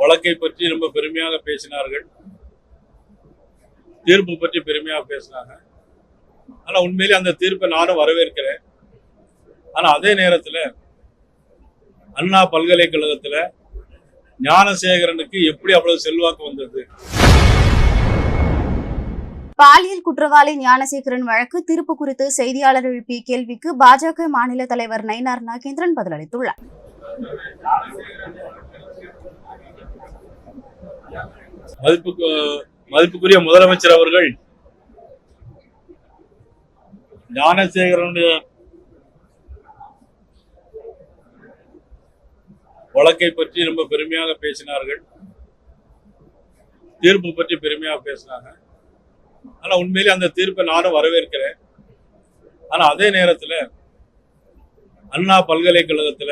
வழக்கை பற்றி ரொம்ப பெருமையாக பேசினார்கள், தீர்ப்பு பற்றி பெருமையாக பேசினாங்க. ஆனா உண்மையிலே அந்த தீர்ப்பை நானும் வரவேற்கிறேன். ஆனா அதே நேரத்துல அண்ணா பல்கலைக்கழகத்துல ஞானசேகரனுக்கு எப்படி அவ்வளவு செல்வாக்கு வந்தது? பாலியல் குற்றவாளி ஞானசேகரன் வழக்கு தீர்ப்பு குறித்து செய்தியாளர் எழுப்பிய கேள்விக்கு பாஜக மாநில தலைவர் நயினார் நாகேந்திரன் பதிலளித்துள்ளார். மதிப்புக்குரிய முதலமைச்சர் அவர்கள் ஞானசேகரனுடைய வழக்கை பற்றி ரொம்ப பெருமையாக பேசினார்கள், தீர்ப்பு பற்றி பெருமையாக பேசினாங்க. ஆனா உண்மையிலே அந்த தீர்ப்பை நானும் வரவேற்கிறேன். ஆனா அதே நேரத்துல அண்ணா பல்கலைக்கழகத்துல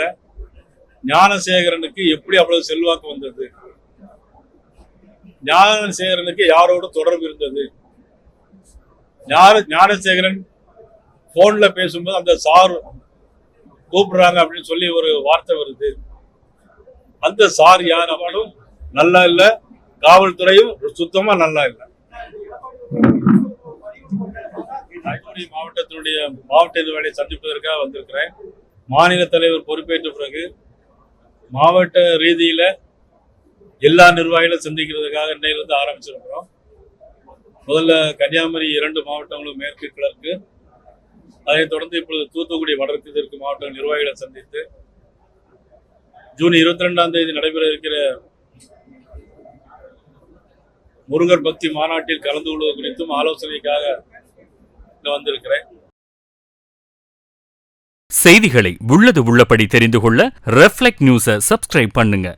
ஞானசேகரனுக்கு எப்படி அவ்வளவு செல்வாக்கு வந்தது? ஞானசேகரனுக்கு யாரோட தொடர்பு இருந்தது? ஞானசேகரன் போன்ல பேசும்போது அந்த சார் கூப்பிடுறாங்க அப்படின்னு சொல்லி ஒரு வார்த்தை வருது. அந்த சார் யார்? அவனும் நல்லா இல்ல, காவல்துறையும் சுத்தமா நல்லா இல்லை. மாவட்டத்தினுடைய மாவட்ட வேலையை சந்திப்பதற்காக வந்திருக்கிறேன். மாநில தலைவர் பொறுப்பேற்ற பிறகு மாவட்ட ரீதியில எல்லா நிர்வாகிகளும் சந்திக்கிறதுக்காக இன்னையிலிருந்து ஆரம்பிச்சிருக்கிறோம். முதல்ல கன்னியாகுமரி 2 மாவட்டங்களும் மேற்கு கிழக்கு, அதைத் தொடர்ந்து இப்பொழுது தூத்துக்குடி வடக்கு தெற்கு மாவட்ட நிர்வாகிகளை சந்தித்து ஜூன் 22ஆம் தேதி நடைபெற இருக்கிற முருகர் பக்தி மாநாட்டில் கலந்து கொள்வது குறித்தும் ஆலோசனைக்காக வந்திருக்கிறேன். செய்திகளை உள்ளது உள்ளபடி தெரிந்து கொள்ள ரெஃப்ளெக்ட் நியூஸை சப்ஸ்கிரைப் பண்ணுங்க.